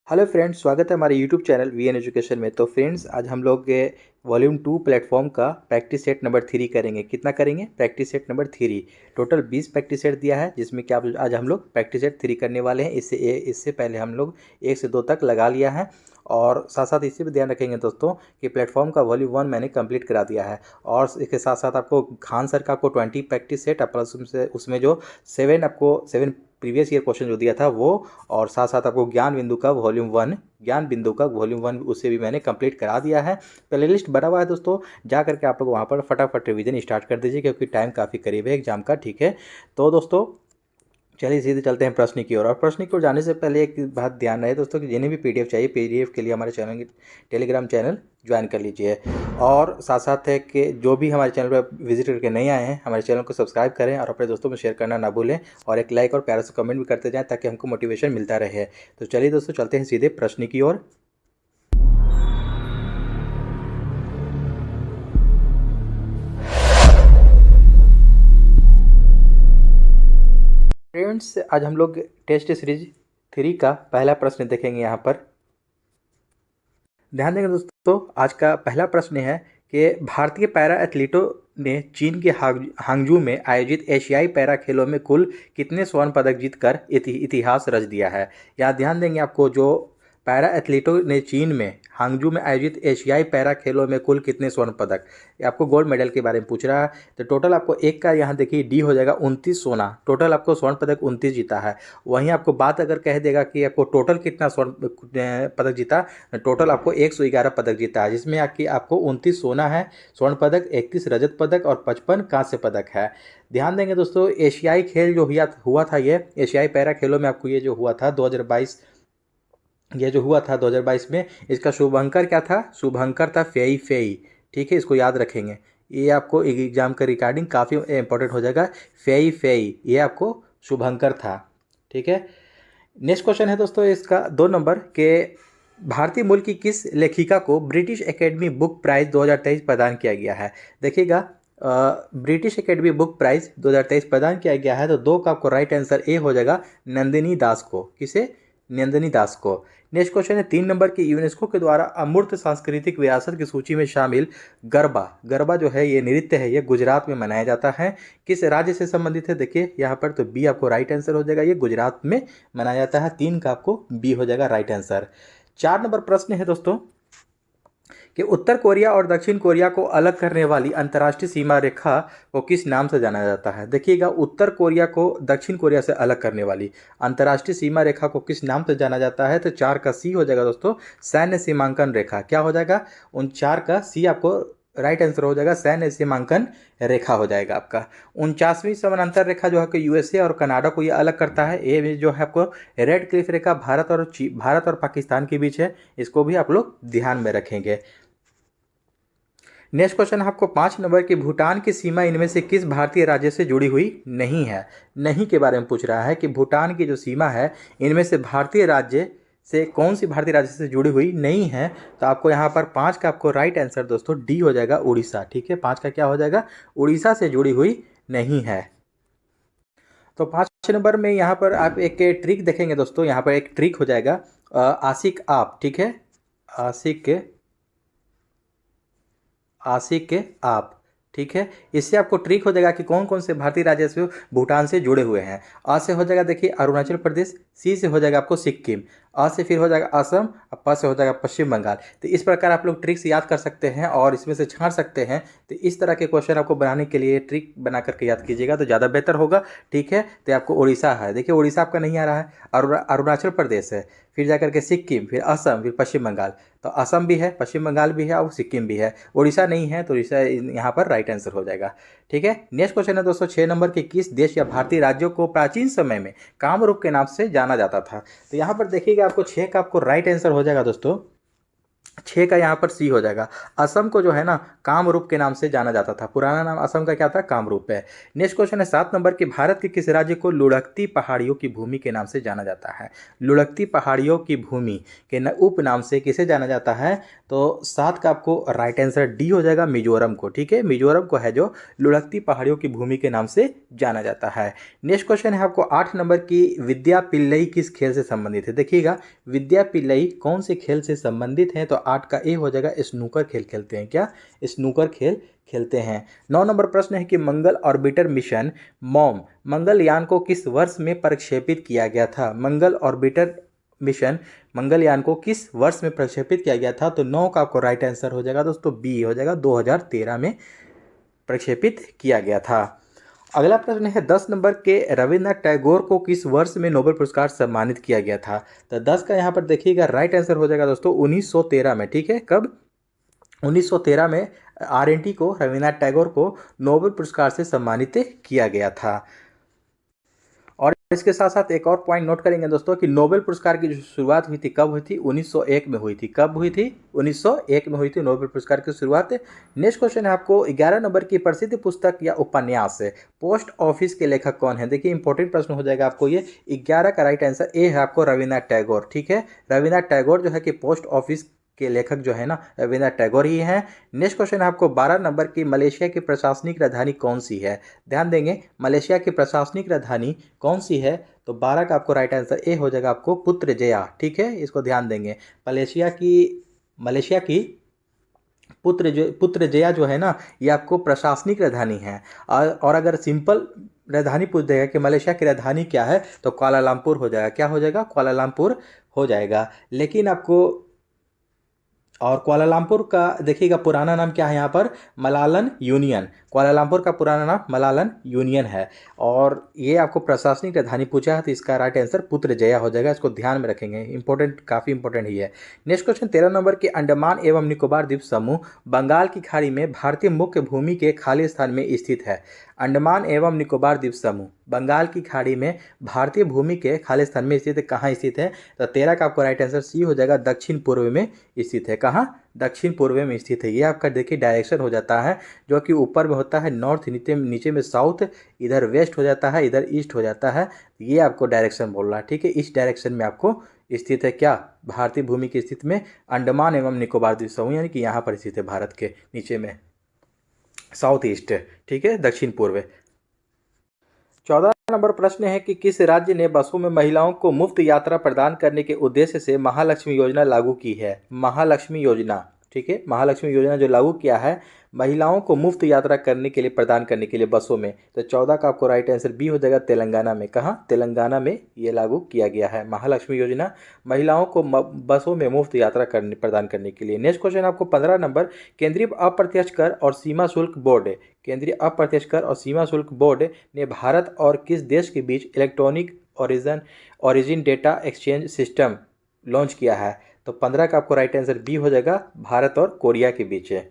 Hello friends, स्वागत है हमारे यूट्यूब चैनल वीएन एजुकेशन में। तो फ्रेंड्स, आज हम लोग वॉल्यूम 2 प्लेटफॉर्म का प्रैक्टिस सेट नंबर 3 करेंगे। कितना करेंगे? Practice set number 3। Total 20 practice set दिया है, जिसमें कि आप आज हम लोग प्रैक्टिस सेट 3 करने वाले हैं। इससे पहले हम लोग 1 से 2 तक लगा लिया है। और साथ साथ इसी भी ध्यान रखेंगे दोस्तों कि प्लेटफॉर्म का वॉल्यूम 1 मैंने कंप्लीट करा दिया है। और इसके साथ साथ आपको खान सर का आपको 20 प्रैक्टिस सेट प्लस उसमें जो 7 प्रीवियस ईयर क्वेश्चन जो दिया था वो, और साथ साथ आपको ज्ञान बिंदु का वॉल्यूम 1 उसे भी मैंने कंप्लीट करा दिया है। प्ले लिस्ट बना हुआ है दोस्तों, जा करके आप लोग वहाँ पर फटाफट रिवीजन स्टार्ट कर दीजिए, क्योंकि टाइम काफ़ी करीब है एग्जाम का। ठीक है, तो दोस्तों चलिए सीधे चलते हैं प्रश्न की ओर। और प्रश्न की ओर जाने से पहले एक बात ध्यान रहे दोस्तों कि जिन्हें भी पीडीएफ चाहिए, पीडीएफ के लिए हमारे चैनल की टेलीग्राम चैनल ज्वाइन कर लीजिए। और साथ साथ है कि जो भी हमारे चैनल पर विजिट करके नहीं आए हैं, हमारे चैनल को सब्सक्राइब करें और अपने दोस्तों में शेयर करना ना भूलें। और एक लाइक और प्यारा से कमेंट भी करते जाएं, ताकि हमको मोटिवेशन मिलता रहे। तो चलिए दोस्तों, चलते हैं सीधे प्रश्न की ओर। फ्रेंड्स, आज हम लोग टेस्ट सीरीज 3 का पहला प्रश्न देखेंगे। यहाँ पर ध्यान देंगे दोस्तों, आज का पहला प्रश्न है कि भारतीय पैरा एथलीटों ने चीन के हांगजू में आयोजित एशियाई पैरा खेलों में कुल कितने स्वर्ण पदक जीतकर इतिहास रच दिया है। यहाँ ध्यान देंगे, आपको जो पैरा एथलीटों ने चीन में हांगजू में आयोजित एशियाई पैरा खेलों में कुल कितने स्वर्ण पदक, ये आपको गोल्ड मेडल के बारे में पूछ रहा है। तो टोटल आपको एक का यहाँ देखिए डी हो जाएगा 29 सोना। टोटल आपको स्वर्ण पदक 29 जीता है। वहीं आपको बात अगर कह देगा कि आपको टोटल कितना स्वर्ण पदक जीता, टोटल आपको 111 पदक जीता है, जिसमें आपको 29 सोना है स्वर्ण पदक, 31 रजत पदक और 55 कांस्य पदक है। ध्यान देंगे दोस्तों, एशियाई खेल जो हुआ था, ये एशियाई पैरा खेलों में आपको ये जो हुआ था 2022, ये जो हुआ था 2022 में, इसका शुभंकर क्या था? शुभंकर था फेई फेई। ठीक है, इसको याद रखेंगे, ये आपको एग्जाम का रिकॉर्डिंग काफ़ी इंपॉर्टेंट हो जाएगा। फेई फेई ये आपको शुभंकर था। ठीक है, नेक्स्ट क्वेश्चन है दोस्तों इसका 2 नंबर के भारतीय मूल की किस लेखिका को ब्रिटिश एकेडमी बुक प्राइज 2023 प्रदान किया गया है। देखिएगा, ब्रिटिश एकेडमी बुक प्राइज 2023 प्रदान किया गया है, तो 2 का आपको राइट आंसर ए हो जाएगा, नंदिनी दास को। किसे? नंदिनी दास को। नेक्स्ट क्वेश्चन है 3 नंबर की यूनेस्को के द्वारा अमूर्त सांस्कृतिक विरासत की सूची में शामिल गरबा। गरबा जो है ये नृत्य है, ये गुजरात में मनाया जाता है। किस राज्य से संबंधित है? देखिए यहाँ पर तो बी आपको राइट आंसर हो जाएगा, ये गुजरात में मनाया जाता है। 3 का आपको बी हो जाएगा राइट आंसर। 4 नंबर प्रश्न है दोस्तों कि उत्तर कोरिया और दक्षिण कोरिया को अलग करने वाली अंतर्राष्ट्रीय सीमा रेखा को किस नाम से जाना जाता है। देखिएगा, उत्तर कोरिया को दक्षिण कोरिया से अलग करने वाली अंतर्राष्ट्रीय सीमा रेखा को किस नाम से जाना जाता है, तो 4 का सी हो जाएगा दोस्तों, सैन्य सीमांकन रेखा। क्या हो जाएगा? उन 4 का सी आपको राइट आंसर हो जाएगा, सैन्य सीमांकन रेखा हो जाएगा आपका। 49वीं समानांतर रेखा जो है कि यूएसए और कनाडा को ये अलग करता है। ये जो है आपको रेड क्लिफ रेखा भारत और पाकिस्तान के बीच है, इसको भी आप लोग ध्यान में रखेंगे। नेक्स्ट क्वेश्चन है आपको 5 नंबर की भूटान की सीमा इनमें से किस भारतीय राज्य से जुड़ी हुई नहीं है। नहीं के बारे में पूछ रहा है कि भूटान की जो सीमा है इनमें से भारतीय राज्य से कौन सी भारतीय राज्य से जुड़ी हुई नहीं है। तो आपको यहाँ पर 5 का आपको राइट आंसर दोस्तों डी हो जाएगा, उड़ीसा। ठीक है, 5 का क्या हो जाएगा? उड़ीसा से जुड़ी हुई नहीं है। तो 5 नंबर में यहाँ पर आप एक ट्रिक देखेंगे दोस्तों, यहाँ पर एक ट्रिक हो जाएगा आशिक आप। ठीक है, आशिक के आप। ठीक है, इससे आपको ट्रिक हो जाएगा कि कौन कौन से भारतीय राज्य से भूटान से जुड़े हुए हैं। आ से हो जाएगा देखिए अरुणाचल प्रदेश, सी से हो जाएगा आपको सिक्किम, आ से फिर हो जाएगा असम, और प से हो जाएगा पश्चिम बंगाल। तो इस प्रकार आप लोग ट्रिक्स याद कर सकते हैं और इसमें से छांट सकते हैं। तो इस तरह के क्वेश्चन आपको बनाने के लिए ट्रिक बना करके याद कीजिएगा तो ज़्यादा बेहतर होगा। ठीक है, तो आपको उड़ीसा है, देखिए उड़ीसा आपका नहीं आ रहा है, अरुणाचल प्रदेश है, फिर जाकर के सिक्किम, फिर असम, फिर पश्चिम बंगाल। तो असम भी है, पश्चिम बंगाल भी है और सिक्किम भी है, उड़ीसा नहीं है, तो उड़ीसा यहाँ पर राइट आंसर हो जाएगा। ठीक है, नेक्स्ट क्वेश्चन है दोस्तों 6 नंबर के किस देश या भारतीय राज्यों को प्राचीन समय में कामरूप के नाम से जाना जाता था। तो यहाँ पर देखिएगा आपको 6 का आपको राइट आंसर हो जाएगा दोस्तों, छः का यहाँ पर सी हो जाएगा। असम को जो है ना कामरूप के नाम से जाना जाता था, पुराना नाम असम का क्या था, कामरूप है। नेक्स्ट क्वेश्चन है 7 नंबर की, भारत के किस राज्य को लुढ़कती पहाड़ियों की भूमि के नाम से जाना जाता है? लुढ़कती पहाड़ियों की भूमि के उपनाम से किसे जाना जाता है? तो 7 का आपको राइट आंसर डी हो जाएगा, मिजोरम को। ठीक है, मिजोरम को है जो लुढ़कती पहाड़ियों की भूमि के नाम से जाना जाता है। नेक्स्ट क्वेश्चन है आपको 8 नंबर की, विद्या पिल्लई किस खेल से संबंधित है? देखिएगा, विद्या पिल्लई कौन से खेल से संबंधित हैं? तो 8 का ए हो जाएगा, स्नूकर खेल खेलते हैं। क्या? स्नूकर खेल खेलते हैं। 9 नंबर प्रश्न है कि मंगल ऑर्बिटर मिशन मॉम मंगलयान को किस वर्ष में प्रक्षेपित किया गया था? मंगल ऑर्बिटर मिशन मंगलयान को किस वर्ष में प्रक्षेपित किया गया था? तो 9 का आपको राइट आंसर हो जाएगा दोस्तों, बी हो जाएगा, 2013 में प्रक्षेपित किया गया था। अगला प्रश्न है 10 नंबर के, रविन्द्रनाथ टैगोर को किस वर्ष में नोबेल पुरस्कार सम्मानित किया गया था? तो 10 का यहाँ पर देखिएगा राइट आंसर हो जाएगा दोस्तों 1913 में। ठीक है, कब? 1913 में आरएनटी को, रविन्द्रनाथ टैगोर को नोबेल पुरस्कार से सम्मानित किया गया था। और इसके साथ साथ एक और पॉइंट नोट करेंगे दोस्तों कि नोबेल पुरस्कार की जो शुरुआत हुई थी कब हुई थी? 1901 में हुई थी। कब हुई थी? 1901 में हुई थी नोबेल पुरस्कार की शुरुआत। नेक्स्ट क्वेश्चन है आपको 11 नंबर की, प्रसिद्ध पुस्तक या उपन्यास पोस्ट ऑफिस के लेखक कौन है? देखिए इंपॉर्टेंट प्रश्न हो जाएगा आपको ये। 11 का राइट आंसर ए है आपको, रविन्द्रनाथ टैगोर। ठीक है, रविन्द्रनाथ टैगोर जो है कि पोस्ट ऑफिस के लेखक जो है ना रविन्द्रनाथ टैगोर ही हैं। नेक्स्ट क्वेश्चन है आपको 12 नंबर की, मलेशिया की प्रशासनिक राजधानी कौन सी है? ध्यान देंगे, मलेशिया की प्रशासनिक राजधानी कौन सी है? तो 12 का आपको राइट आंसर ए हो जाएगा आपको, पुत्रजया। ठीक है, इसको ध्यान देंगे। मलेशिया की पुत्रजया जो है ना, ये आपको प्रशासनिक राजधानी है। और अगर सिंपल राजधानी पूछ देगा कि मलेशिया की राजधानी क्या है, तो कुआलालंपुर हो जाएगा। क्या हो जाएगा? कुआलालंपुर हो जाएगा। लेकिन आपको, और कुआलालंपुर का देखिएगा पुराना नाम क्या है यहाँ पर, मलालन यूनियन। कुआलालंपुर का पुराना नाम मलालन यूनियन है। और ये आपको प्रशासनिक राजधानी पूछा है, तो इसका राइट आंसर पुत्रजया हो जाएगा। इसको ध्यान में रखेंगे, इंपॉर्टेंट, काफ़ी इंपॉर्टेंट ही है। नेक्स्ट क्वेश्चन 13 नंबर के, अंडमान एवं निकोबार द्वीप समूह बंगाल की खाड़ी में भारतीय मुख्य भूमि के खाली स्थान में स्थित है। अंडमान एवं निकोबार द्वीप समूह बंगाल की खाड़ी में भारतीय भूमि के खाली स्थान में स्थित है। कहाँ स्थित है? तो 13 का आपको राइट आंसर सी हो जाएगा, दक्षिण पूर्व में स्थित है। कहाँ? दक्षिण पूर्व में स्थित है। ये आपका देखिए डायरेक्शन हो जाता है, जो कि ऊपर में होता है नॉर्थ, नीचे में साउथ, इधर वेस्ट हो जाता है, इधर ईस्ट हो जाता है। ये आपको डायरेक्शन बोल रहा है। ठीक है, इस डायरेक्शन में आपको स्थित है क्या? भारतीय भूमि की स्थिति में अंडमान एवं निकोबार द्वीप समूह, यानी कि यहाँ पर स्थित है भारत के नीचे में, साउथ ईस्ट। ठीक है, दक्षिण पूर्व। 14 नंबर प्रश्न है कि किस राज्य ने बसों में महिलाओं को मुफ्त यात्रा प्रदान करने के उद्देश्य से महालक्ष्मी योजना लागू की है? महालक्ष्मी योजना, ठीक है, महालक्ष्मी योजना जो लागू किया है महिलाओं को मुफ्त यात्रा करने के लिए, प्रदान करने के लिए बसों में, तो 14 का आपको राइट आंसर बी हो जाएगा, तेलंगाना में। कहाँ? तेलंगाना में ये लागू किया गया है महालक्ष्मी योजना, महिलाओं को बसों में मुफ्त यात्रा करने, प्रदान करने के लिए। नेक्स्ट क्वेश्चन आपको 15 नंबर, केंद्रीय अप्रत्यक्ष कर और सीमा शुल्क बोर्ड, केंद्रीय अप्रत्यक्ष कर और सीमा शुल्क बोर्ड ने भारत और किस देश के बीच electronic origin data exchange system launch किया है? तो 15 का आपको राइट आंसर बी हो जाएगा, भारत और कोरिया के बीच है।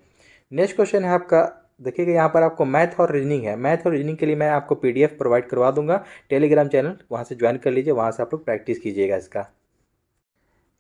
नेक्स्ट क्वेश्चन है आपका, देखिएगा यहाँ पर आपको मैथ और रीजनिंग है। मैथ और रीजनिंग के लिए मैं आपको पीडीएफ प्रोवाइड करवा दूंगा, टेलीग्राम चैनल, वहाँ से ज्वाइन कर लीजिए, वहाँ से आप लोग प्रैक्टिस कीजिएगा इसका।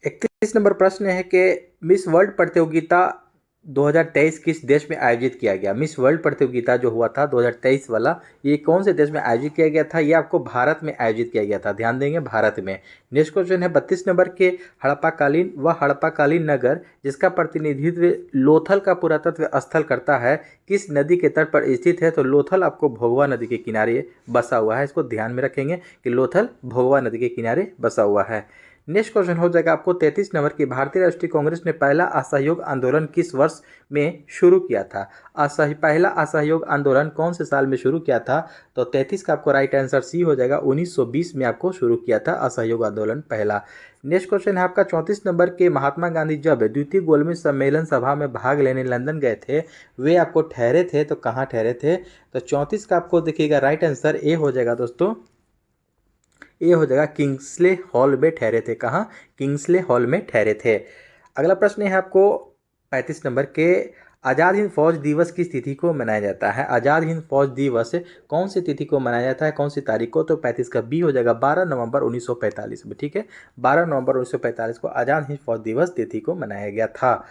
31 नंबर प्रश्न है कि मिस वर्ल्ड प्रतियोगिता 2023 किस देश में आयोजित किया गया? मिस वर्ल्ड प्रतियोगिता जो हुआ था 2023 वाला, ये कौन से देश में आयोजित किया गया था? ये आपको भारत में आयोजित किया गया था। ध्यान देंगे, भारत में। नेक्स्ट क्वेश्चन है 32 नंबर के, हड़प्पाकालीन व हड़प्पाकालीन नगर जिसका प्रतिनिधित्व लोथल का पुरातत्व स्थल करता है, किस नदी के तट पर स्थित है? तो लोथल आपको भोगवा नदी के किनारे बसा हुआ है। इसको ध्यान में रखेंगे कि लोथल भोगवा नदी के किनारे बसा हुआ है। नेक्स्ट क्वेश्चन हो जाएगा आपको 33 नंबर की, भारतीय राष्ट्रीय कांग्रेस ने पहला असहयोग आंदोलन किस वर्ष में शुरू किया था? पहला असहयोग आंदोलन कौन से साल में शुरू किया था? तो 33 का आपको राइट आंसर सी हो जाएगा, 1920 में आपको शुरू किया था असहयोग आंदोलन पहला। नेक्स्ट क्वेश्चन है आपका 34 नंबर के, महात्मा गांधी जब द्वितीय गोलमेज सम्मेलन सभा में भाग लेने लंदन गए थे, वे आपको ठहरे थे, तो कहाँ ठहरे थे? तो 34 का आपको देखिएगा राइट आंसर ए हो जाएगा दोस्तों, ये हो जाएगा, किंग्सले हॉल में ठहरे थे। कहाँ? किंग्सले हॉल में ठहरे थे। अगला प्रश्न है आपको 35 नंबर के, आज़ाद हिंद फौज दिवस किस तिथि को मनाया जाता है? आज़ाद हिंद फौज दिवस कौन सी तिथि को मनाया जाता है, कौन सी तारीख को? तो 35 का बी हो जाएगा, 12 नवंबर 1945 में। ठीक है, 12 नवंबर 1945 को आज़ाद हिंद फौज दिवस तिथि को मनाया गया था।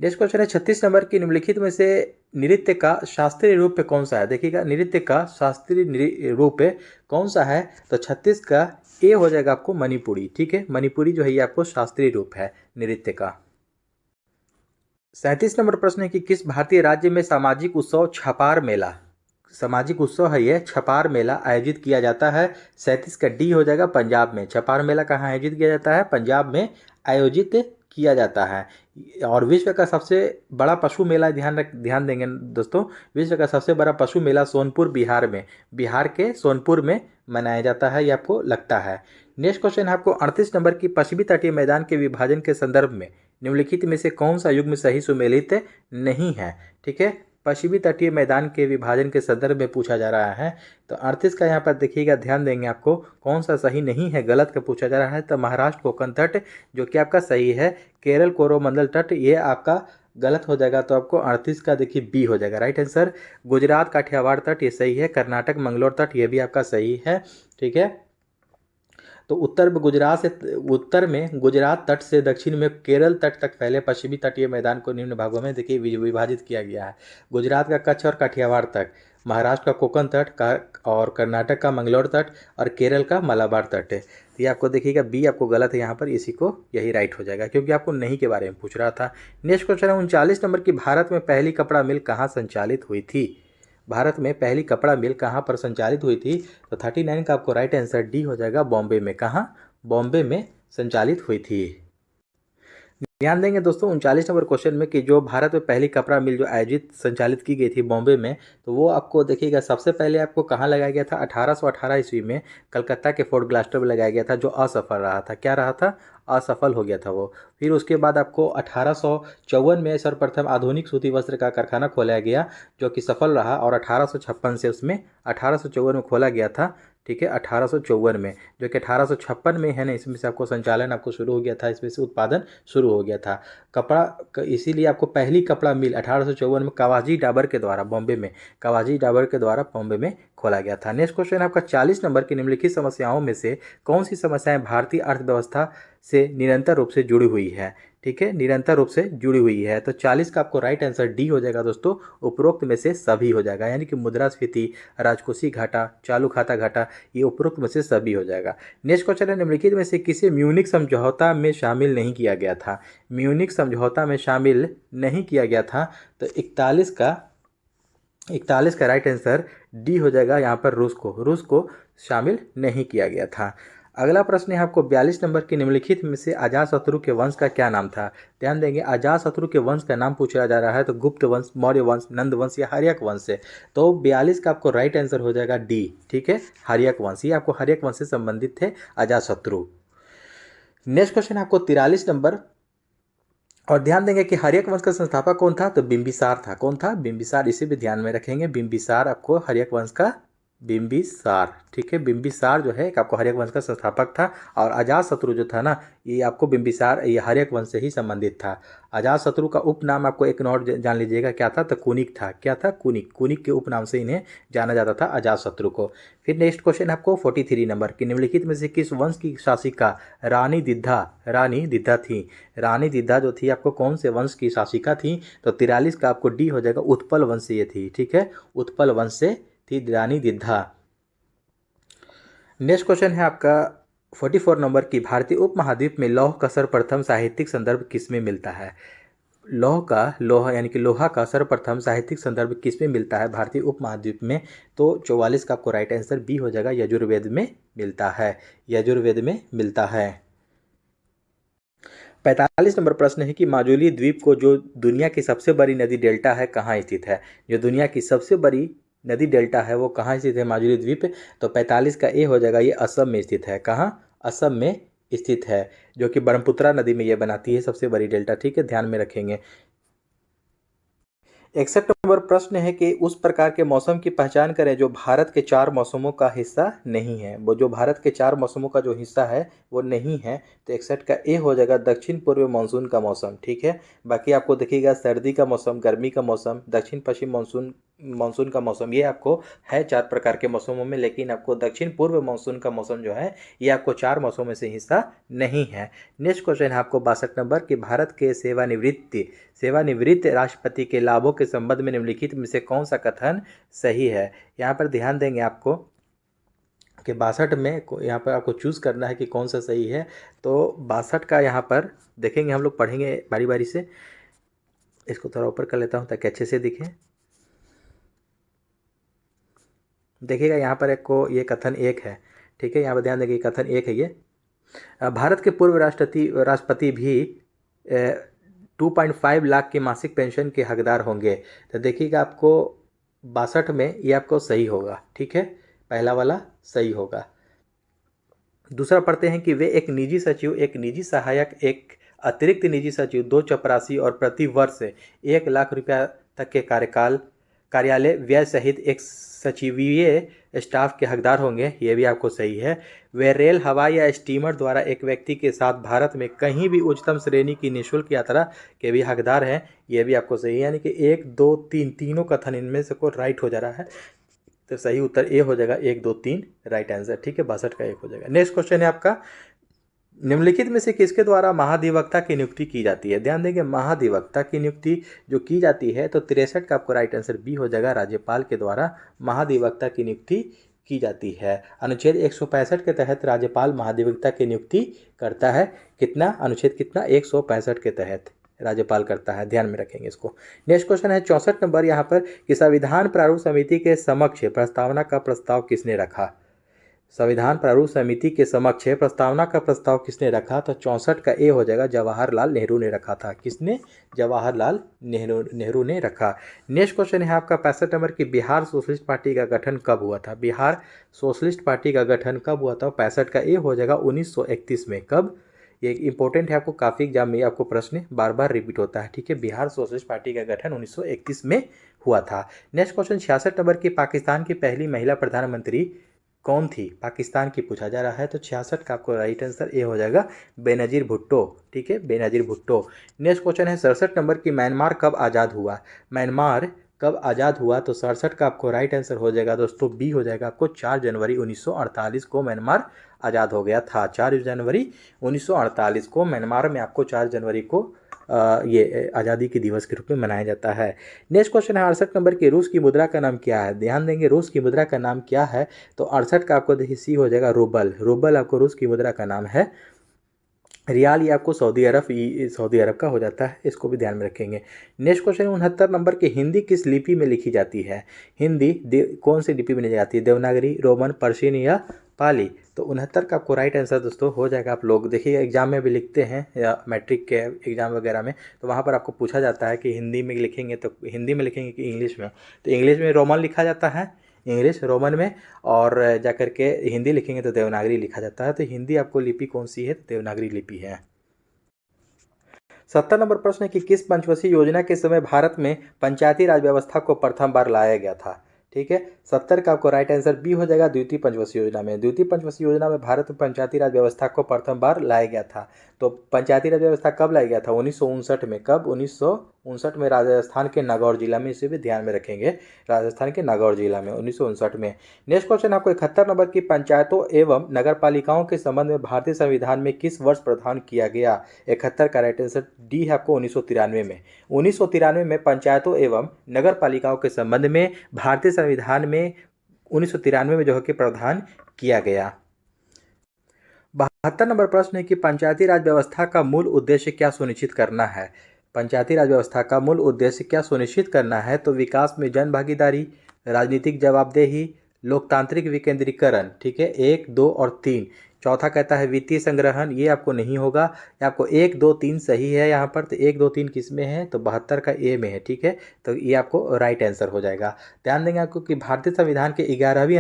नेक्स्ट क्वेश्चन है 36 नंबर की, निम्नलिखित में से नृत्य का शास्त्रीय रूप कौन सा है? देखिएगा, नृत्य का शास्त्रीय रूप कौन सा है? तो 36 का ए हो जाएगा आपको मणिपुरी। ठीक है, मणिपुरी जो है ये आपको शास्त्रीय रूप है नृत्य का। 37 नंबर प्रश्न है कि किस भारतीय राज्य में सामाजिक उत्सव छपार मेला, सामाजिक उत्सव है ये छपार मेला आयोजित किया जाता है? 37 का डी हो जाएगा पंजाब में। छपार मेला कहाँ आयोजित किया जाता है? पंजाब में आयोजित किया जाता है। और विश्व का सबसे बड़ा पशु मेला, ध्यान देंगे दोस्तों, विश्व का सबसे बड़ा पशु मेला सोनपुर बिहार में, बिहार के सोनपुर में मनाया जाता है, ये आपको लगता है। नेक्स्ट क्वेश्चन है आपको 38 नंबर की, पश्चिमी तटीय मैदान के विभाजन के संदर्भ में निम्नलिखित में से कौन सा युग्म सही सुमेलित नहीं है? ठीक है, पश्चिमी तटीय मैदान के विभाजन के संदर्भ में पूछा जा रहा है। तो 38 का यहाँ पर देखिएगा, ध्यान देंगे आपको कौन सा सही नहीं है, गलत का पूछा जा रहा है। तो महाराष्ट्र कोंकण तट जो कि आपका सही है, केरल कोरोमंडल तट ये आपका गलत हो जाएगा। तो आपको 38 का देखिए बी हो जाएगा राइट आंसर। गुजरात काठियावाड़ तट ये सही है, कर्नाटक मंगलोर तट ये भी आपका सही है। ठीक है, तो उत्तर में गुजरात तट से दक्षिण में केरल तट तक फैले पश्चिमी तटीय मैदान को निम्न भागों में देखिए विभाजित किया गया है। गुजरात का कच्छ और काठियावाड़ तट, महाराष्ट्र का कोंकण तट का, और कर्नाटक का मंगलोर तट, और केरल का मलाबार तट है। तो ये आपको देखिएगा बी आपको गलत है यहाँ पर, इसी को यही राइट हो जाएगा क्योंकि आपको नहीं के बारे में पूछ रहा था। नेक्स्ट क्वेश्चन है 39 नंबर की, भारत में पहली कपड़ा मिल कहाँ संचालित हुई थी? भारत में पहली कपड़ा मिल कहाँ पर संचालित हुई थी? तो 39 का आपको राइट आंसर डी हो जाएगा, बॉम्बे में। कहाँ? बॉम्बे में संचालित हुई थी। ध्यान देंगे दोस्तों 39 नंबर क्वेश्चन में कि जो भारत में पहली कपड़ा मिल जो संचालित की गई थी बॉम्बे में, तो वो आपको देखिएगा सबसे पहले आपको कहाँ लगाया गया था? 1818 ईस्वी में कलकत्ता के फोर्ट ग्लास्टर में लगाया गया था, जो असफल रहा था। क्या रहा था? असफल हो गया था वो। फिर उसके बाद आपको 1854 में सर्वप्रथम आधुनिक सूती वस्त्र का कारखाना खोला गया, जो कि सफल रहा, और 1856 से उसमें 1854 में खोला गया था। ठीक है, 1854 में, जो कि 1856 में है ना, इसमें से आपको संचालन आपको शुरू हो गया था, इसमें से उत्पादन शुरू हो गया था कपड़ा। इसीलिए आपको पहली कपड़ा मिल 1854 में कावाजी डाबर के द्वारा बॉम्बे में, कावाजी डाबर के द्वारा बॉम्बे में खोला गया था। नेक्स्ट क्वेश्चन आपका 40 नंबर की, निम्नलिखित समस्याओं में से कौन सी समस्याएं भारतीय अर्थव्यवस्था से निरंतर रूप से जुड़ी हुई है? ठीक है, निरंतर रूप से जुड़ी हुई है। तो 40 का आपको राइट आंसर डी हो जाएगा दोस्तों, उपरोक्त में से सभी हो जाएगा, यानी कि मुद्रास्फीति, राजकोषीय घाटा, चालू खाता घाटा, ये उपरोक्त में से सभी हो जाएगा। नेक्स्ट क्वेश्चन है, निम्नलिखित में से किसे म्यूनिक समझौता में शामिल नहीं किया गया था? म्यूनिक समझौता में शामिल नहीं किया गया था। तो 41 का राइट आंसर डी हो जाएगा, यहाँ पर रूस को शामिल नहीं किया गया था। अगला प्रश्न है आपको 42 नंबर की, निम्नलिखित में से अजातशत्रु के वंश का क्या नाम था? ध्यान देंगे, अजातशत्रु के वंश का नाम पूछा जा रहा है, तो गुप्त वंश, मौर्य वंश, नंद वंश या हर्यक वंश है। तो 42 का आपको राइट आंसर हो जाएगा डी। ठीक है, हर्यक वंश, ये आपको हर्यक वंश से संबंधित थे अजातशत्रु। नेक्स्ट क्वेश्चन आपको 43 नंबर, और ध्यान देंगे कि हर्यक वंश का संस्थापक कौन था? तो बिंबिसार था। कौन था? बिंबिसार, इसे भी ध्यान में रखेंगे। बिंबिसार आपको हर्यक वंश का, बिंबिसार, ठीक है, बिंबिसार जो है आपको हर्यक वंश का संस्थापक था। और अजातशत्रु जो था ना, ये आपको बिंबिसार, ये हर्यक वंश से ही संबंधित था। अजातशत्रु का उपनाम आपको एक नोट जान लीजिएगा, क्या था? तो कुनिक था। क्या था? कुनिक। कुनिक के उपनाम से इन्हें जाना जाता था, अजातशत्रु को। फिर नेक्स्ट क्वेश्चन आपको 43 नंबर की, निम्नलिखित में से किस वंश की शासिका रानी दिद्धा थी? रानी दिद्धा जो थी आपको कौन से वंश की शासिका थी? तो 43 का आपको डी हो जाएगा, उत्पल वंश से ये थी। ठीक है, उत्पल वंश से थी रानी दिद्धा। नेक्स्ट क्वेश्चन है आपका 44 नंबर की, भारतीय उपमहाद्वीप में लौह का सर्वप्रथम साहित्यिक संदर्भ किसमें मिलता है? लोहा यानी कि लोहा का सर्वप्रथम साहित्यिक संदर्भ किसमें मिलता है भारतीय उपमहाद्वीप में? तो 44 का आपको राइट आंसर बी हो जाएगा, यजुर्वेद में मिलता है। यजुर्वेद में मिलता है। 45 नंबर प्रश्न है कि माजुली द्वीप को जो दुनिया की सबसे बड़ी नदी डेल्टा है कहाँ स्थित है? जो दुनिया की सबसे बड़ी नदी डेल्टा है वो कहाँ स्थित है? माजुली द्वीप। तो 45 का ए हो जाएगा, ये असम में स्थित है। कहाँ? असम में स्थित है, जो कि ब्रह्मपुत्रा नदी में ये बनाती है सबसे बड़ी डेल्टा। ठीक है, ध्यान में रखेंगे। 61 नंबर प्रश्न है कि उस प्रकार के मौसम की पहचान करें जो भारत के 4 मौसमों का हिस्सा नहीं है। वो जो भारत के 4 मौसमों का जो हिस्सा है वो नहीं है, तो 61 का ए हो जाएगा दक्षिण पूर्व मानसून का मौसम। ठीक है, बाकी आपको देखिएगा सर्दी का मौसम, गर्मी का मौसम, दक्षिण पश्चिम मानसून मानसून का मौसम, ये आपको है 4 प्रकार के मौसमों में, लेकिन आपको दक्षिण पूर्व मानसून का मौसम जो है ये आपको 4 मौसमों में से हिस्सा नहीं है। नेक्स्ट क्वेश्चन है आपको 62 नंबर कि भारत के सेवानिवृत्त राष्ट्रपति के लाभों के संबंध में निम्नलिखित में से कौन सा कथन सही है। यहाँ पर ध्यान देंगे आपको कि 62 में यहाँ पर आपको चूज़ करना है कि कौन सा सही है। तो 62 का यहाँ पर देखेंगे, हम लोग पढ़ेंगे बारी बारी से। इसको थोड़ा ऊपर कर लेता हूँ ताकि अच्छे से दिखे। देखिएगा यहाँ पर एक को ये कथन एक है। ठीक है, यहाँ पर ध्यान देंगे कथन एक है ये। भारत के पूर्व राष्ट्रपति भी 2.5 लाख की मासिक पेंशन के हकदार होंगे। तो देखिएगा आपको 62 में ये आपको सही होगा। ठीक है, पहला वाला सही होगा। दूसरा पढ़ते हैं कि वे एक निजी सचिव, एक निजी सहायक, एक अतिरिक्त निजी सचिव, 2 चपरासी और प्रति वर्ष 1 लाख रुपया तक के कार्यालय व्यय सहित एक सचिवीय स्टाफ के हकदार होंगे। ये भी आपको सही है। वे रेल, हवाई या स्टीमर द्वारा एक व्यक्ति के साथ भारत में कहीं भी उच्चतम श्रेणी की निःशुल्क यात्रा के भी हकदार हैं। ये भी आपको सही है, यानी कि 1 2 3 तीनों कथन इनमें से को राइट हो जा रहा है। तो सही उत्तर ए हो जाएगा, 1 2 3 राइट आंसर। ठीक है, 62 का 1 हो जाएगा। नेक्स्ट क्वेश्चन है आपका, निम्नलिखित में से किसके द्वारा महाधिवक्ता की नियुक्ति की जाती है। ध्यान देंगे, महाधिवक्ता की नियुक्ति जो की जाती है, तो 63 का आपको राइट आंसर बी हो जाएगा, राज्यपाल के द्वारा महाधिवक्ता की नियुक्ति की जाती है। अनुच्छेद 165 के तहत राज्यपाल महाधिवक्ता की नियुक्ति करता है। कितना अनुच्छेद, कितना 165 के तहत राज्यपाल करता है, ध्यान में रखेंगे इसको। नेक्स्ट क्वेश्चन है 64 नंबर यहाँ पर कि संविधान प्रारूप समिति के समक्ष प्रस्तावना का प्रस्ताव किसने रखा। संविधान प्रारूप समिति के समक्ष प्रस्तावना का प्रस्ताव किसने रखा। तो 64 का ए हो जाएगा, जवाहरलाल नेहरू ने रखा था। किसने, जवाहरलाल नेहरू ने रखा। नेक्स्ट क्वेश्चन है आपका 65 नंबर की बिहार सोशलिस्ट पार्टी का गठन कब हुआ था। बिहार सोशलिस्ट पार्टी का गठन कब हुआ था। 65 का ए हो जाएगा 1931 में। कब, ये इंपॉर्टेंट है, आपको काफ़ी एग्जाम में आपको प्रश्न बार बार रिपीट होता है। ठीक है, बिहार सोशलिस्ट पार्टी का गठन 1931 में हुआ था। नेक्स्ट क्वेश्चन 66 नंबर की पाकिस्तान की पहली महिला प्रधानमंत्री कौन थी, पाकिस्तान की पूछा जा रहा है। तो 66 का आपको राइट आंसर ए हो जाएगा, बेनजीर भुट्टो। ठीक है, बेनजीर भुट्टो। नेक्स्ट क्वेश्चन है 67 नंबर की म्यांमार कब आज़ाद हुआ। म्यांमार कब आज़ाद हुआ। तो 67 का आपको राइट आंसर हो जाएगा दोस्तों, बी हो जाएगा आपको, 4 जनवरी 1948 को म्यांमार आज़ाद हो गया था। 4 जनवरी 1948 को म्यांमार में आपको 4 जनवरी को ये आज़ादी के दिवस के रूप में मनाया जाता है। नेक्स्ट क्वेश्चन है 68 नंबर की रूस की मुद्रा का नाम क्या है। ध्यान देंगे, रूस की मुद्रा का नाम क्या है। तो 68 का आपको देखिए सी हो जाएगा, रूबल। रूबल आपको रूस की मुद्रा का नाम है। रियाल ये आपको सऊदी अरब का हो जाता है, इसको भी ध्यान में रखेंगे। नेक्स्ट क्वेश्चन 69 नंबर की हिंदी किस लिपि में लिखी जाती है। हिंदी कौन सी लिपि में लिखी जाती है, देवनागरी, रोमन, पर्शियन या पाली। तो 69 का आपको राइट आंसर दोस्तों हो जाएगा। आप लोग देखिए एग्जाम में भी लिखते हैं या मैट्रिक के एग्जाम वगैरह में, तो वहाँ पर आपको पूछा जाता है कि हिंदी में लिखेंगे तो हिंदी में लिखेंगे कि इंग्लिश में। तो इंग्लिश में रोमन लिखा जाता है, इंग्लिश रोमन में, और जाकर के हिंदी लिखेंगे तो देवनागरी लिखा जाता है। तो हिंदी आपको लिपि कौन सी है, तो देवनागरी लिपि है। 70 नंबर प्रश्न है कि किस पंचवर्षीय योजना के समय भारत में पंचायती राज व्यवस्था को प्रथम बार लाया गया था। ठीक है, 70 का आपको राइट आंसर बी हो जाएगा, द्वितीय पंचवर्षीय योजना में। द्वितीय पंचवर्षीय योजना में भारत में पंचायती राज व्यवस्था को प्रथम बार लाया गया था। तो पंचायती राज व्यवस्था कब लाया गया था, 1959 में। कब, 1959 में, राजस्थान के नागौर जिला में। इसे भी ध्यान में रखेंगे, राजस्थान के नागौर जिला में 1959 में। नेक्स्ट क्वेश्चन आपको 71 नंबर की पंचायतों एवं नगर पालिकाओं के संबंध में भारतीय संविधान में किस वर्ष प्रावधान किया गया। 71 का राइट आंसर डी है आपको, 1993 में। 1993 में पंचायतों एवं नगर पालिकाओं के संबंध में भारतीय संविधान में 1993 में जो है कि प्रावधान किया गया। 72 नंबर प्रश्न है कि पंचायती राज व्यवस्था का मूल उद्देश्य क्या सुनिश्चित करना है। पंचायती राज व्यवस्था का मूल उद्देश्य क्या सुनिश्चित करना है। तो विकास में जन भागीदारी, राजनीतिक जवाबदेही, लोकतांत्रिक विकेंद्रीकरण। ठीक है, 1 2 और 3। चौथा कहता है वित्तीय संग्रहण, ये आपको नहीं होगा, ये आपको 1 2 3 सही है यहाँ पर। तो 1 2 3 किस में है, तो 72 का ए में है। ठीक है, तो ये आपको राइट आंसर हो जाएगा। ध्यान देंगे आपको कि भारतीय संविधान के 11वीं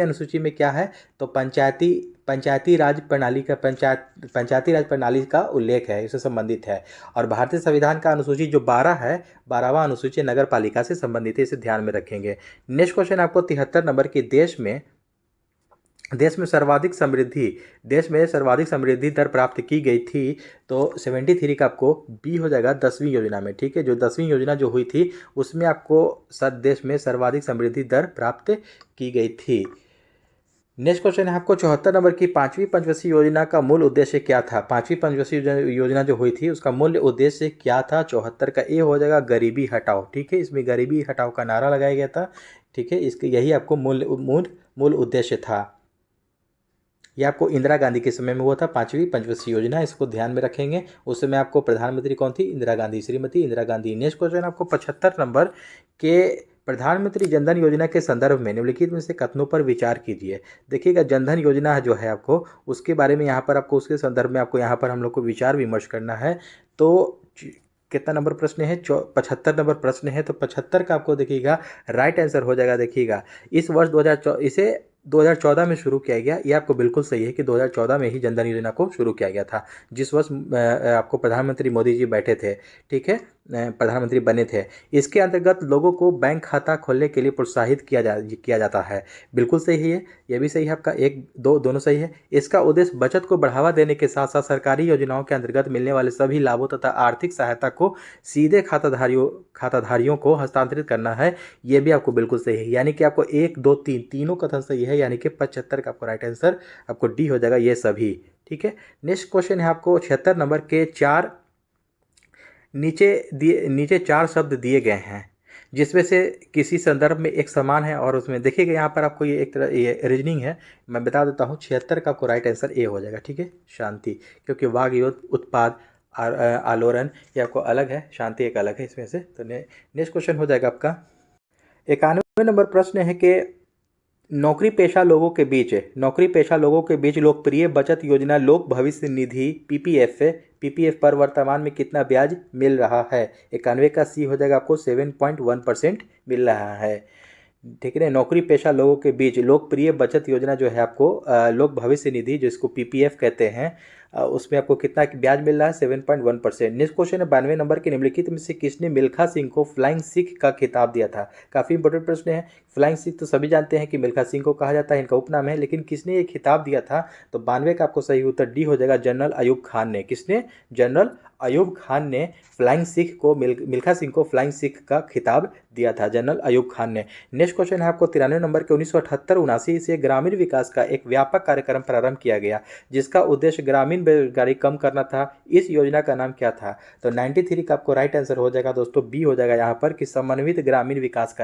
अनुसूची में क्या है, तो पंचायती पंचायती राज प्रणाली का उल्लेख है, इससे संबंधित है। और भारतीय संविधान का अनुसूची जो 12 है, 12वां अनुसूची नगर पालिका से संबंधित है, इसे ध्यान में रखेंगे। नेक्स्ट क्वेश्चन आपको 73 नंबर की, देश में सर्वाधिक समृद्धि दर प्राप्त की गई थी, तो 73 का आपको बी हो जाएगा 10वीं योजना में। ठीक है, जो 10वीं योजना जो हुई थी उसमें आपको देश में सर्वाधिक समृद्धि दर प्राप्त की गई थी। नेक्स्ट क्वेश्चन है आपको 74 नंबर की, पांचवी पंचवर्षीय योजना का मूल उद्देश्य क्या था? पांचवी पंचवर्षीय योजना जो हुई थी उसका मूल उद्देश्य क्या था? 74 का ए हो जाएगा गरीबी हटाओ। ठीक है, इसमें गरीबी हटाओ का नारा लगाया गया था। ठीक है, इसके यही आपको मूल उद्देश्य था। यह आपको इंदिरा गांधी के समय में हुआ था, पांचवी पंचवर्षीय योजना, इसको ध्यान में रखेंगे। उस समय आपको प्रधानमंत्री कौन थी? इंदिरा गांधी, श्रीमती इंदिरा गांधी। नेक्स्ट क्वेश्चन आपको 75 नंबर के, प्रधानमंत्री जनधन योजना के संदर्भ में निम्नलिखित में से कथनों पर विचार कीजिए। देखिएगा, जनधन योजना जो है आपको उसके बारे में यहाँ पर आपको उसके संदर्भ में आपको यहाँ पर हम लोग को विचार विमर्श करना है। तो कितना नंबर प्रश्न है? 75 नंबर प्रश्न है। तो 75 का आपको देखिएगा राइट आंसर हो जाएगा। देखिएगा, इस वर्ष 2014 में शुरू किया गया। ये आपको बिल्कुल सही है कि 2014 में ही जनधन योजना को शुरू किया गया था, जिस वर्ष आपको प्रधानमंत्री मोदी जी बैठे थे। ठीक है, प्रधानमंत्री बने थे। इसके अंतर्गत लोगों को बैंक खाता खोलने के लिए प्रोत्साहित किया जाता है। बिल्कुल सही है, यह भी सही है आपका, एक दो दोनों सही है। इसका उद्देश्य बचत को बढ़ावा देने के साथ साथ सरकारी योजनाओं के अंतर्गत मिलने वाले सभी लाभों तथा आर्थिक सहायता को सीधे खाताधारियों को हस्तांतरित करना है। यह भी आपको बिल्कुल सही है, यानी कि आपको 1 2 3 तीनों कथन सही है, यानी कि 75 का आपको राइट आंसर आपको डी हो जाएगा, ये सभी। ठीक है, नेक्स्ट क्वेश्चन है आपको 76 नंबर के, नीचे 4 शब्द दिए गए हैं जिसमें से किसी संदर्भ में एक समान है, और उसमें देखिएगा यहाँ पर आपको ये एक तरह ये रीजनिंग है, मैं बता देता हूँ। 76 का आपको राइट आंसर ए हो जाएगा। ठीक है, शांति, क्योंकि वाग युद्ध, उत्पाद, आलोड़न ये आपको अलग है, शांति एक अलग है इसमें से। तो नेक्स्ट क्वेश्चन हो जाएगा आपका 91 नंबर प्रश्न है कि नौकरी पेशा लोगों के बीच लोकप्रिय बचत योजना लोक भविष्य निधि पीपीएफ पर वर्तमान में कितना ब्याज मिल रहा है? 91 का सी हो जाएगा आपको 7.1% मिल रहा है। ठीक है, नौकरी पेशा लोगों के बीच लोकप्रिय बचत योजना जो है आपको लोक भविष्य निधि, जिसको पीपीएफ कहते हैं, उसमें आपको कितना ब्याज मिल रहा है? 7.1%। नेक्स्ट क्वेश्चन है 92 नंबर के, निम्नलिखित में से किसने मिल्खा सिंह को फ्लाइंग सिख का खिताब दिया था? काफ़ी इंपॉर्टेंट प्रश्न है। फ्लाइंग सिख तो सभी जानते हैं कि मिल्खा सिंह को कहा जाता है, इनका उपनाम है, लेकिन किसने ये खिताब दिया था? तो 92 का आपको सही उत्तर डी हो जाएगा, जनरल अयूब खान ने। किसने? जनरल अयूब खान ने मिल्खा सिंह को फ्लाइंग सिख का खिताब दिया था, जनरल अयूब खान ने। नेक्स्ट क्वेश्चन है आपको 93 नंबर के, 1978-79 से ग्रामीण विकास का एक व्यापक कार्यक्रम प्रारंभ किया गया जिसका उद्देश्य ग्रामीण बेरोजगारी कम करना था। इस योजना का नाम क्या था? तो 93 का आपको राइट आंसर हो जाएगा दोस्तों, बी हो जाएगा यहाँ पर कि समन्वित ग्रामीण विकास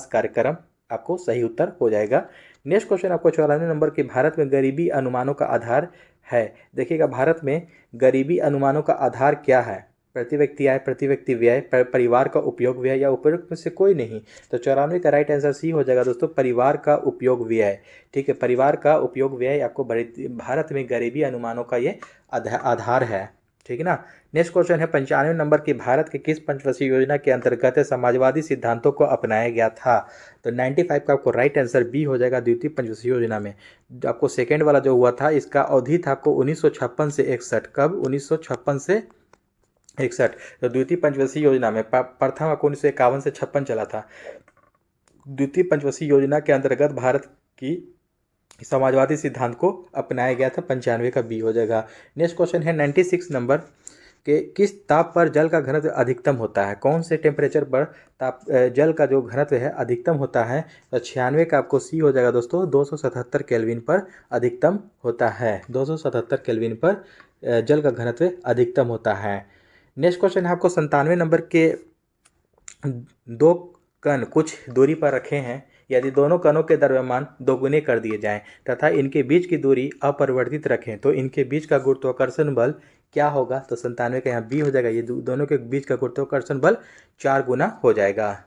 कार्यक्रम आपको सही उत्तर हो जाएगा। नेक्स्ट क्वेश्चन आपको 94 नंबर के, भारत में गरीबी अनुमानों का आधार है। देखिएगा, भारत में गरीबी अनुमानों का आधार क्या है? प्रति व्यक्ति आय, प्रति व्यक्ति व्यय, परिवार का उपयोग व्यय, या उपरोक्त में से कोई नहीं। तो 94 का राइट आंसर सी हो जाएगा दोस्तों, परिवार का उपयोग व्यय। ठीक है, परिवार का उपयोग व्यय आपको भारत में गरीबी अनुमानों का ये आधार है। ठीक है ना। नेक्स्ट क्वेश्चन है 95 नंबर की, भारत के किस पंचवर्षीय योजना के अंतर्गत समाजवादी सिद्धांतों को अपनाया गया था? तो 95 का आपको राइट आंसर बी हो जाएगा, द्वितीय पंचवर्षीय योजना में। आपको सेकेंड वाला जो हुआ था इसका अवधि था आपको 1956 से 61। कब? 1956 से 61। तो द्वितीय पंचवर्षीय योजना में प्रथम आपको 1951 से 56 चला था। द्वितीय पंचवर्षीय योजना के अंतर्गत भारत की समाजवादी सिद्धांत को अपनाया गया था, 95 का बी हो जाएगा। नेक्स्ट क्वेश्चन है 96 नंबर के, किस ताप पर जल का घनत्व अधिकतम होता है? कौन से टेम्परेचर पर जल का जो घनत्व है अधिकतम होता है? तो 96 का आपको सी हो जाएगा दोस्तों, 277 केल्विन पर अधिकतम होता है। 277 केल्विन पर जल का घनत्व अधिकतम होता है। नेक्स्ट क्वेश्चन है आपको 97 नंबर के, दो कण कुछ दूरी पर रखे हैं, यदि दोनों कणों के द्रव्यमान दोगुने कर दिए जाएं तथा इनके बीच की दूरी अपरिवर्तित रखें तो इनके बीच का गुरुत्वाकर्षण बल क्या होगा? तो 97 का यहाँ बी हो जाएगा, ये दोनों के बीच का गुरुत्वाकर्षण बल 4 गुना हो जाएगा।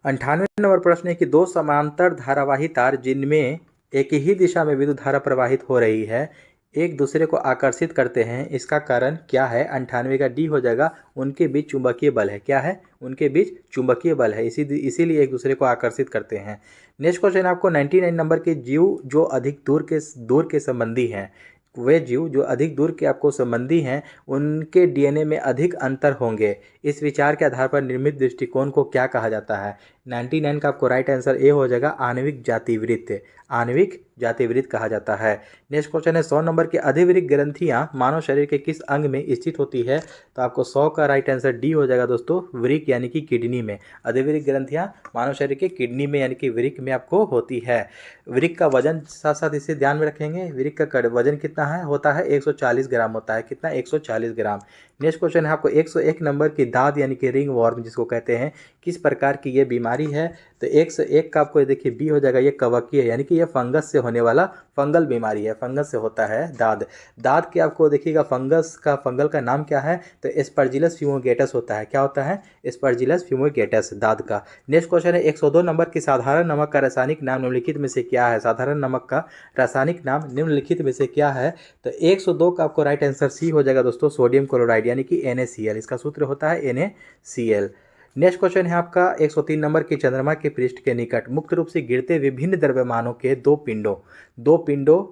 98 नंबर प्रश्न है कि दो समांतर धारावाही तार जिनमें एक ही दिशा में विद्युत धारा प्रवाहित हो रही है, एक दूसरे को आकर्षित करते हैं, इसका कारण क्या है? 98 का डी हो जाएगा, उनके बीच चुंबकीय बल है। क्या है? उनके बीच चुंबकीय बल है, इसीलिए एक दूसरे को आकर्षित करते हैं। नेक्स्ट क्वेश्चन आपको 99 नंबर के जीव जो अधिक दूर के संबंधी हैं, वे जीव जो अधिक दूर के आपको संबंधी हैं उनके डीएनए में अधिक अंतर होंगे, इस विचार के आधार पर निर्मित दृष्टिकोण को क्या कहा जाता है? 99 का आपको राइट आंसर ए हो जाएगा, आणविक जातिवृत्त। आणविक जातिवृत्त कहा जाता है। नेक्स्ट क्वेश्चन है 100 नंबर की अधिवृक्क ग्रंथियां मानव शरीर के किस अंग में स्थित होती है? तो आपको 100 का राइट आंसर डी हो जाएगा दोस्तों, वृक्क यानी कि किडनी में। अधिवृक्क ग्रंथियां मानव शरीर के किडनी में यानी कि वृक्क में आपको होती है। वृक्क का वजन साथ साथ इसे ध्यान में रखेंगे, वृक्क का वजन कितना है? होता है 140 ग्राम होता है। कितना? 140 ग्राम। नेक्स्ट क्वेश्चन है आपको 101 नंबर की दाद यानी कि रिंग वॉर्म जिसको कहते हैं, किस प्रकार की ये बीमारी है? तो 101 का आपको देखिए बी हो जाएगा, ये कवकीय यानी कि ये फंगस से होने वाला फंगल बीमारी है, फंगस से होता है दाद। दाद के आपको देखिएगा फंगल का नाम क्या है? तो एस्परजिलस फ्यूमिगेटस होता है। क्या होता है? एस्परजिलस फ्यूमिगेटस दाद का। नेक्स्ट क्वेश्चन है 102 नंबर की साधारण नमक का रासायनिक नाम निम्नलिखित में से क्या है? साधारण नमक का रासायनिक नाम निम्नलिखित में से क्या है? तो 102 का आपको राइट आंसर सी हो जाएगा दोस्तों, सोडियम क्लोराइड यानी कि NaCl, इसका सूत्र होता है NaCl। नेक्स्ट क्वेश्चन है आपका 103 नंबर की चंद्रमा के पृष्ठ के निकट मुक्त रूप से गिरते विभिन्न द्रव्यमानों के दो पिंडों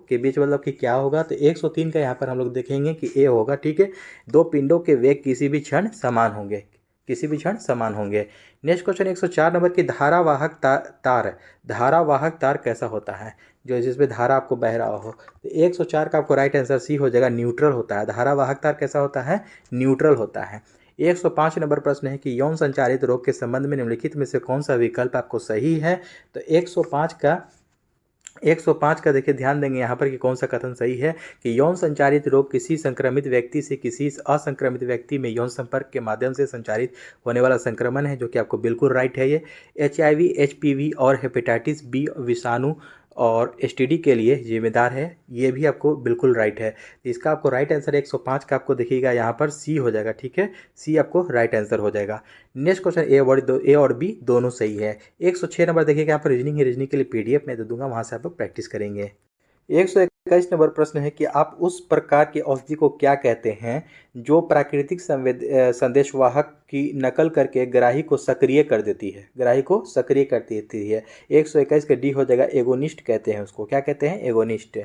के बीच मतलब कि क्या होगा? तो 103 का यहाँ पर हम लोग देखेंगे कि ए होगा, ठीक है। दो पिंडों के वेग किसी भी क्षण समान होंगे, किसी भी क्षण समान होंगे। नेक्स्ट क्वेश्चन 104 नंबर की धारावाहक तार कैसा होता है? जो जिसमें धारा आपको बह रहा हो। तो 104 का आपको राइट आंसर सी हो जाएगा, न्यूट्रल होता है। धारावाहक तार कैसा होता है? न्यूट्रल होता है। 105 नंबर प्रश्न है कि यौन संचारित रोग के संबंध में निम्नलिखित में से कौन सा विकल्प आपको सही है? तो 105 का देखिए ध्यान देंगे यहाँ पर कि कौन सा कथन सही है कि यौन संचारित रोग किसी संक्रमित व्यक्ति से किसी असंक्रमित व्यक्ति में यौन संपर्क के माध्यम से संचारित होने वाला संक्रमण है, जो कि आपको बिल्कुल राइट है। ये HIV, HPV और हेपेटाइटिस बी विषाणु और STD के लिए जिम्मेदार है, ये भी आपको बिल्कुल राइट है। इसका आपको राइट आंसर 105 का आपको देखिएगा यहाँ पर सी हो जाएगा, ठीक है। सी आपको राइट आंसर हो जाएगा। नेक्स्ट क्वेश्चन ए और बी दोनों सही है। 106 नंबर देखिएगा यहाँ पर रीजनिंग है, रीजनिंग के लिए PDF में दे दूंगा, वहाँ से आप लोग प्रैक्टिस करेंगे। 121 नंबर प्रश्न है कि आप उस प्रकार की औषधि को क्या कहते हैं जो प्राकृतिक संदेशवाहक की नकल करके ग्राही को सक्रिय कर देती है? ग्राही को सक्रिय कर देती है। 121 का डी हो जाएगा, एगोनिस्ट कहते हैं उसको। क्या कहते हैं? एगोनिस्ट।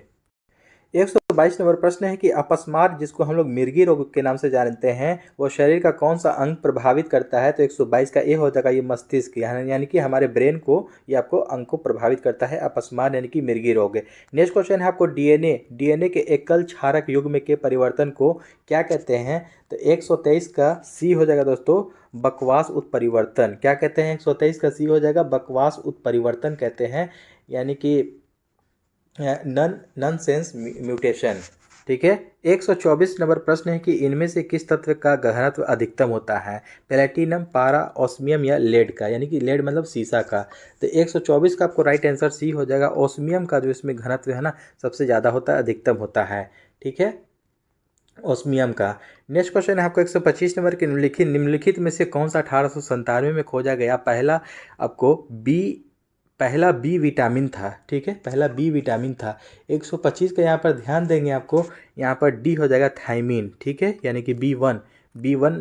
122 नंबर प्रश्न है कि अपस्मार जिसको हम लोग मिर्गी रोग के नाम से जानते हैं, वो शरीर का कौन सा अंग प्रभावित करता है? तो 122 का ए हो जाएगा, ये मस्तिष्क यानी कि हमारे ब्रेन को, ये आपको अंग को प्रभावित करता है, अपस्मार यानी कि मिर्गी रोग। नेक्स्ट क्वेश्चन है आपको डीएनए के एकल क्षारक युग्म के परिवर्तन को क्या कहते हैं? तो 123 का सी हो जाएगा दोस्तों, बकवास उत्परिवर्तन। क्या कहते हैं? 123 का सी हो जाएगा, बकवास उत्परिवर्तन कहते हैं, यानी कि नॉनसेंस म्यूटेशन, ठीक है। 124 नंबर प्रश्न है कि इनमें से किस तत्व का घनत्व अधिकतम होता है? प्लेटिनम, पारा, ऑस्मियम या लेड का? यानी कि लेड मतलब सीसा का। तो 124 का आपको राइट आंसर सी हो जाएगा, ऑस्मियम का जो इसमें घनत्व है ना सबसे ज़्यादा होता है, अधिकतम होता है, ठीक है, ऑस्मियम का। नेक्स्ट क्वेश्चन है आपको 125 नंबर के निम्नलिखित में से कौन सा 1897 में खोजा गया पहला बी विटामिन था? ठीक है, पहला बी विटामिन था। 125 का यहाँ पर ध्यान देंगे, आपको यहाँ पर डी हो जाएगा थायमीन, ठीक है, यानी कि बी वन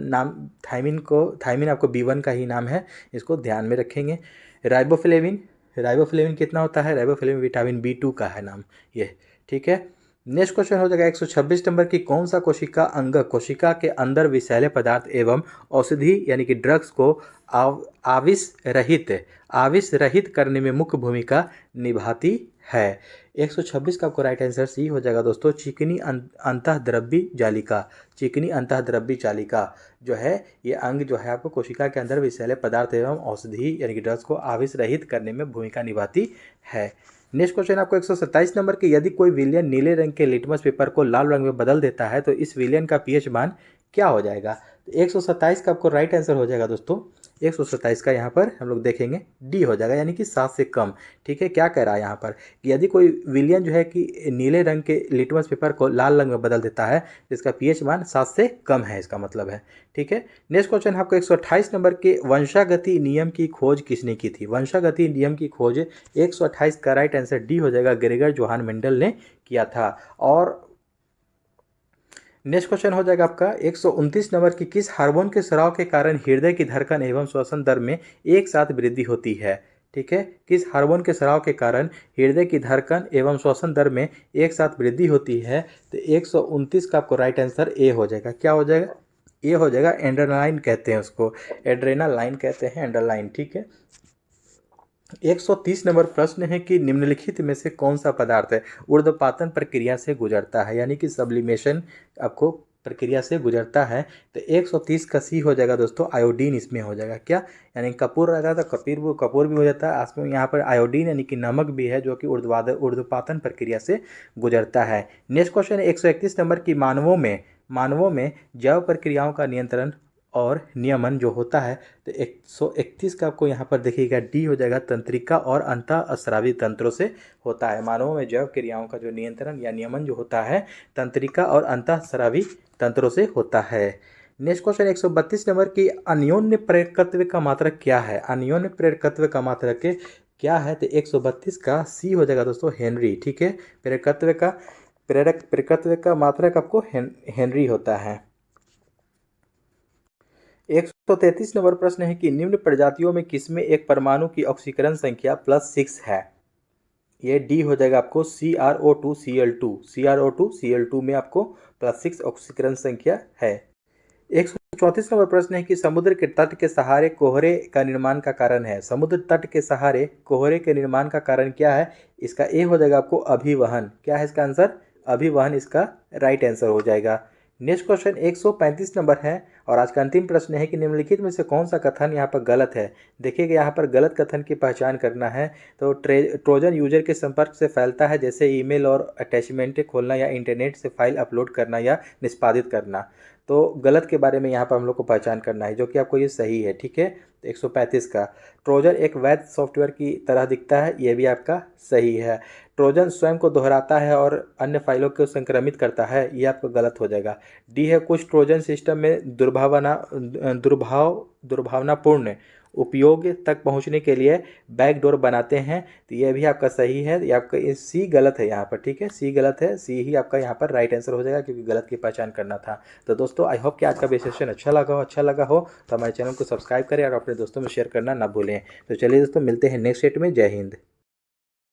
नाम, थायमीन आपको B1 का ही नाम है, इसको ध्यान में रखेंगे। राइबोफ्लेविन कितना होता है? राइबोफ्लेविन विटामिन B2 का है नाम ये, ठीक है। नेक्स्ट क्वेश्चन हो जाएगा 126 नंबर की कौन सा कोशिका के अंदर विषैले पदार्थ एवं औषधि यानी कि ड्रग्स को आविष रहित करने में मुख्य भूमिका निभाती है? 126 का आपको राइट आंसर सी हो जाएगा दोस्तों, चिकनी अंतःद्रव्यी जालिका। चिकनी अंतःद्रव्यी जालिका जो है, ये अंग जो है आपको कोशिका के अंदर विषैले पदार्थ एवं औषधि यानी कि ड्रग्स को आविष रहित करने में भूमिका निभाती है। नेक्स्ट क्वेश्चन आपको 127 नंबर के यदि कोई विलयन नीले रंग के लिटमस पेपर को लाल रंग में बदल देता है तो इस विलयन का pH मान क्या हो जाएगा? तो 127 का आपको राइट आंसर हो जाएगा दोस्तों, 127 का यहाँ पर हम लोग देखेंगे डी हो जाएगा, यानी कि 7 से कम, ठीक है। क्या कह रहा है यहाँ पर कि यदि कोई विलयन जो है कि नीले रंग के लिटमस पेपर को लाल रंग में बदल देता है, जिसका pH मान 7 से कम है, इसका मतलब है, ठीक है। नेक्स्ट क्वेश्चन आपको 128 नंबर के वंशागति नियम की खोज किसने की थी? वंशागति नियम की खोज 128 का राइट आंसर डी हो जाएगा, ग्रेगर जोहान मेंडल ने किया था। और नेक्स्ट क्वेश्चन हो जाएगा आपका 129 नंबर की, किस हार्मोन के स्राव के कारण हृदय की धड़कन एवं श्वसन दर में एक साथ वृद्धि होती है। ठीक है, किस हार्मोन के स्राव के कारण हृदय की धड़कन एवं श्वसन दर में एक साथ वृद्धि होती है। तो 129 का आपको राइट आंसर ए हो जाएगा। क्या हो जाएगा? ए हो जाएगा। एड्रेनालाइन कहते हैं उसको, एड्रेनालाइन कहते हैं, एड्रेनालाइन। ठीक है। 130 नंबर प्रश्न है कि निम्नलिखित में से कौन सा पदार्थ है ऊर्ध्वपातन प्रक्रिया से गुजरता है, यानी कि सब्लिमेशन आपको प्रक्रिया से गुजरता है। तो 130 का सी हो जाएगा दोस्तों, आयोडीन इसमें हो जाएगा। क्या? यानी कपूर रहता है तो कपूर भी हो जाता है, आसपास यहाँ पर आयोडीन यानी कि नमक भी है जो कि ऊर्ध्वपातन प्रक्रिया से गुजरता है। नेक्स्ट क्वेश्चन 131 नंबर की, मानवों में जैव प्रक्रियाओं का नियंत्रण और नियमन जो होता है। तो 131 का आपको यहाँ पर देखिएगा डी हो जाएगा, तंत्रिका और अंतःस्रावी तंत्रों से होता है। मानवों में जैव क्रियाओं का जो नियंत्रण या नियमन जो होता है तंत्रिका और अंतःस्रावी तंत्रों से होता है। नेक्स्ट क्वेश्चन 132 नंबर की, अन्योन्य प्रेरकत्व का मात्रक क्या है? अन्योन्य प्रेरकत्व का मात्रक क्या है? तो 132 का सी हो जाएगा दोस्तों, हेनरी। ठीक है, प्रेरकत्व का मात्रक आपको हेनरी होता है। 133 नंबर प्रश्न है कि निम्न प्रजातियों में किसमें एक परमाणु की ऑक्सीकरण संख्या +6 है? ये डी हो जाएगा आपको, CrO2Cl2 में आपको +6 ऑक्सीकरण संख्या है। 134 नंबर प्रश्न है कि समुद्र के तट के सहारे कोहरे का निर्माण का कारण है। समुद्र तट के सहारे कोहरे के निर्माण का कारण क्या है? इसका ए हो जाएगा आपको, अभिवहन। क्या है इसका आंसर? अभिवहन इसका राइट आंसर हो जाएगा। नेक्स्ट क्वेश्चन 135 नंबर है और आज का अंतिम प्रश्न है कि निम्नलिखित में से कौन सा कथन यहाँ पर गलत है। देखिएगा यहाँ पर गलत कथन की पहचान करना है। तो ट्रोजन यूजर के संपर्क से फैलता है, जैसे ईमेल और अटैचमेंट खोलना या इंटरनेट से फाइल अपलोड करना या निष्पादित करना। तो गलत के बारे में यहाँ पर हम लोग को पहचान करना है, जो कि आपको ये सही है। ठीक है, 135 का, ट्रोजन एक वैध सॉफ्टवेयर की तरह दिखता है, ये भी आपका सही है। ट्रोजन स्वयं को दोहराता है और अन्य फाइलों को संक्रमित करता है, ये आपका गलत हो जाएगा। डी है, कुछ ट्रोजन सिस्टम में दुर्भावनापूर्ण उपयोग तक पहुंचने के लिए बैकडोर बनाते हैं, तो ये भी आपका सही है। ये आपका सी गलत है यहाँ पर। ठीक है, सी गलत है, सी ही आपका यहाँ पर राइट आंसर हो जाएगा, क्योंकि गलत की पहचान करना था। तो दोस्तों आई होप कि आज का सेशन अच्छा लगा हो तो हमारे चैनल को सब्सक्राइब करें और अपने दोस्तों में शेयर करना ना भूलें। तो चलिए दोस्तों, मिलते हैं नेक्स्ट सेट में। जय हिंद।